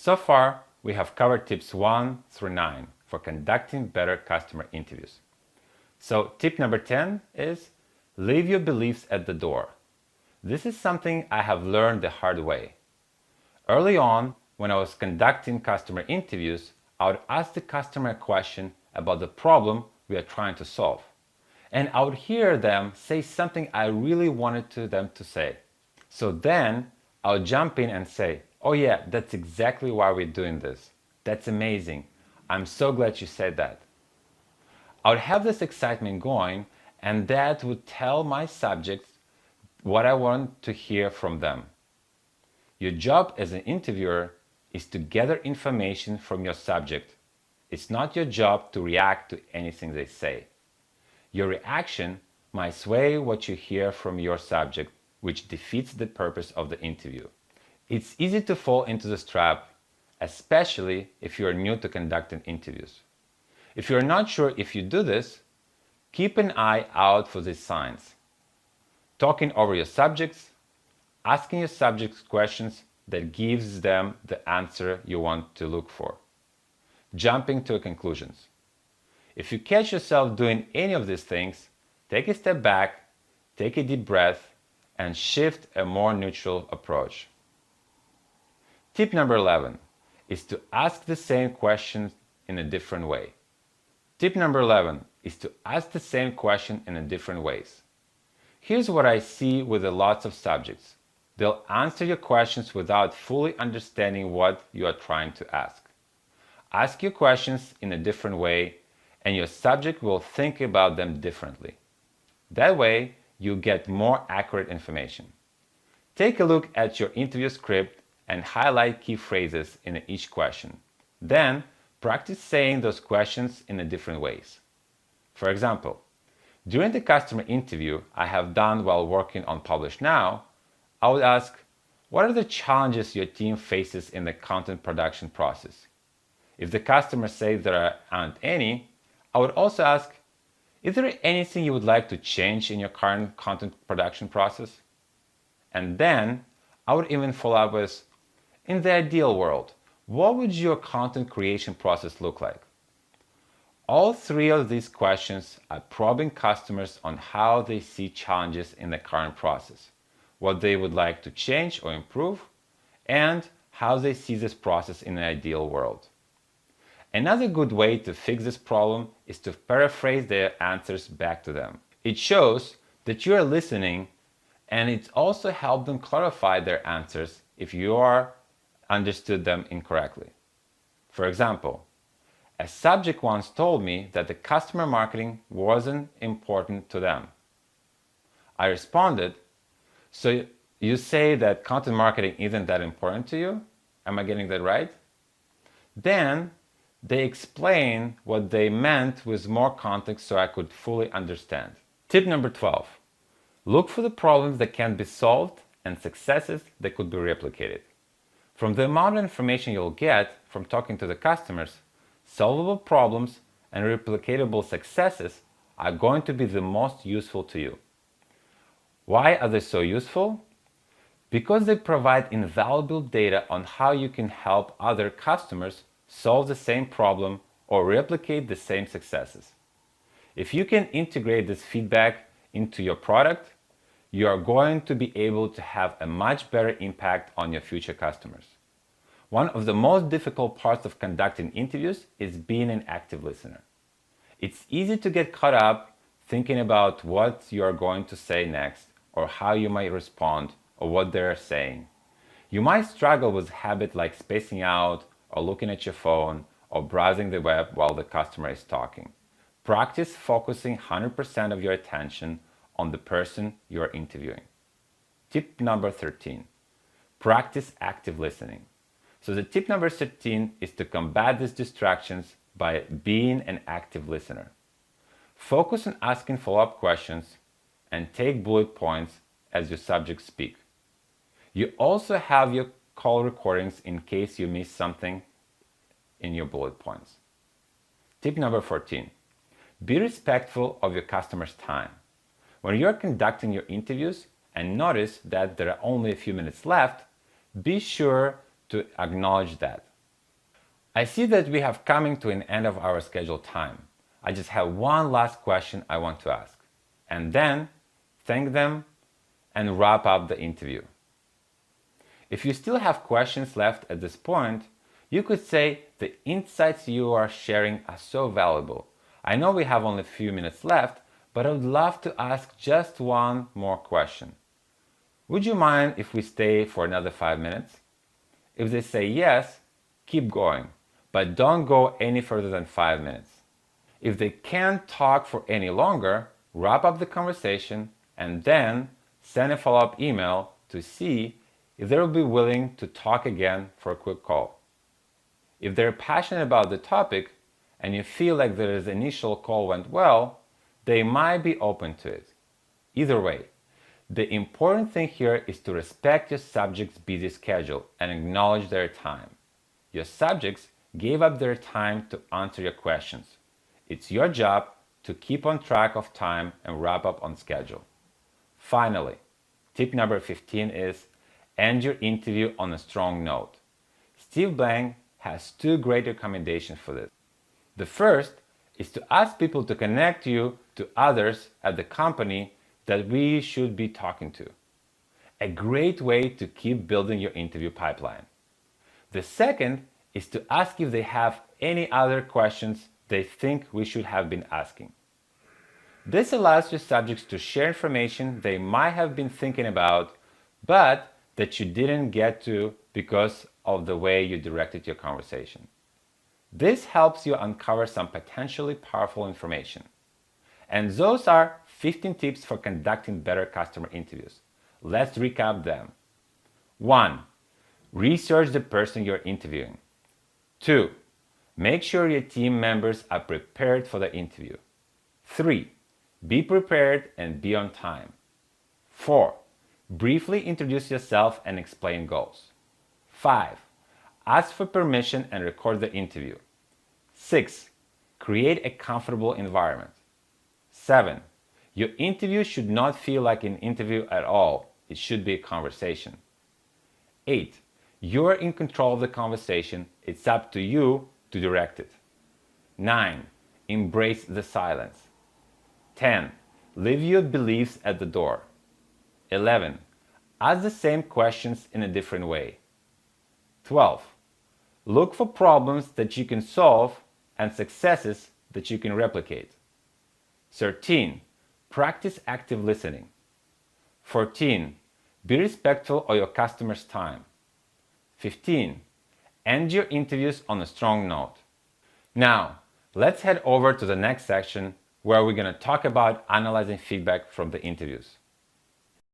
So far, we have covered tips 1 through 9 for conducting better customer interviews. So tip number 10 is leave your beliefs at the door. This is something I have learned the hard way. Early on, when I was conducting customer interviews, I would ask the customer a question about the problem we are trying to solve. And I would hear them say something I really wanted them to say. So then I would jump in and say, "Oh yeah, that's exactly why we're doing this. That's amazing. I'm so glad you said that." I would have this excitement going, and that would tell my subjects what I want to hear from them. Your job as an interviewer is to gather information from your subject. It's not your job to react to anything they say. Your reaction might sway what you hear from your subject, which defeats the purpose of the interview. It's easy to fall into this trap, especially if you are new to conducting interviews. If you are not sure if you do this, keep an eye out for these signs. Talking over your subjects, asking your subjects questions that gives them the answer you want to look for. Jumping to conclusions. If you catch yourself doing any of these things, take a step back, take a deep breath, and shift a more neutral approach. Tip number 11 is to ask the same question in a different way. Tip number 11 is to ask the same question in a different ways. Here's what I see with lots of subjects. They'll answer your questions without fully understanding what you are trying to ask. Ask your questions in a different way, and your subject will think about them differently. That way, you get more accurate information. Take a look at your interview script and highlight key phrases in each question. Then, practice saying those questions in a different ways. For example, during the customer interview I have done while working on Publish Now, I would ask, what are the challenges your team faces in the content production process? If the customer says there aren't any, I would also ask, is there anything you would like to change in your current content production process? And then I would even follow up with, in the ideal world, what would your content creation process look like? All three of these questions are probing customers on how they see challenges in the current process, what they would like to change or improve, and how they see this process in an ideal world. Another good way to fix this problem is to paraphrase their answers back to them. It shows that you are listening, and it also helps them clarify their answers if you understood them incorrectly. For example, a subject once told me that the customer marketing wasn't important to them. I responded, "So you say that content marketing isn't that important to you? Am I getting that right?" Then they explained what they meant with more context so I could fully understand. Tip number 12. Look for the problems that can be solved and successes that could be replicated. From the amount of information you'll get from talking to the customers, solvable problems and replicatable successes are going to be the most useful to you. Why are they so useful? Because they provide invaluable data on how you can help other customers solve the same problem or replicate the same successes. If you can integrate this feedback into your product, you are going to be able to have a much better impact on your future customers. One of the most difficult parts of conducting interviews is being an active listener. It's easy to get caught up thinking about what you are going to say next, or how you might respond, or what they're saying. You might struggle with habits like spacing out, or looking at your phone, or browsing the web while the customer is talking. Practice focusing 100% of your attention on the person you are interviewing. Tip number 13. Practice active listening. So the tip number 13 is to combat these distractions by being an active listener. Focus on asking follow-up questions and take bullet points as your subjects speak. You also have your call recordings in case you miss something in your bullet points. Tip number 14. Be respectful of your customer's time. When you're conducting your interviews and notice that there are only a few minutes left, be sure to acknowledge that. I see that we have coming to an end of our scheduled time. I just have one last question I want to ask, and then thank them and wrap up the interview. If you still have questions left at this point, you could say the insights you are sharing are so valuable. I know we have only a few minutes left, but I would love to ask just one more question. Would you mind if we stay for another 5 minutes? If they say yes, keep going, but don't go any further than 5 minutes. If they can't talk for any longer, wrap up the conversation and then send a follow-up email to see if they will be willing to talk again for a quick call. If they're passionate about the topic and you feel like their initial call went well, they might be open to it. Either way, the important thing here is to respect your subject's busy schedule and acknowledge their time. Your subjects gave up their time to answer your questions. It's your job to keep on track of time and wrap up on schedule. Finally, tip number 15 is end your interview on a strong note. Steve Blank has 2 great recommendations for this. The first is to ask people to connect you to others at the company that we should be talking to. A great way to keep building your interview pipeline. The second is to ask if they have any other questions they think we should have been asking. This allows your subjects to share information they might have been thinking about, but that you didn't get to because of the way you directed your conversation. This helps you uncover some potentially powerful information. And those are 15 tips for conducting better customer interviews. Let's recap them. 1. Research the person you're interviewing. 2. Make sure your team members are prepared for the interview. 3. Be prepared and be on time. 4. Briefly introduce yourself and explain goals. 5. Ask for permission and record the interview. 6. Create a comfortable environment. 7. Your interview should not feel like an interview at all. It should be a conversation. 8. You're in control of the conversation. It's up to you to direct it. 9. Embrace the silence. 10. Leave your beliefs at the door. 11. Ask the same questions in a different way. 12. Look for problems that you can solve and successes that you can replicate. 13. Practice active listening. 14. Be respectful of your customer's time. 15. End your interviews on a strong note. Now, let's head over to the next section where we're going to talk about analyzing feedback from the interviews.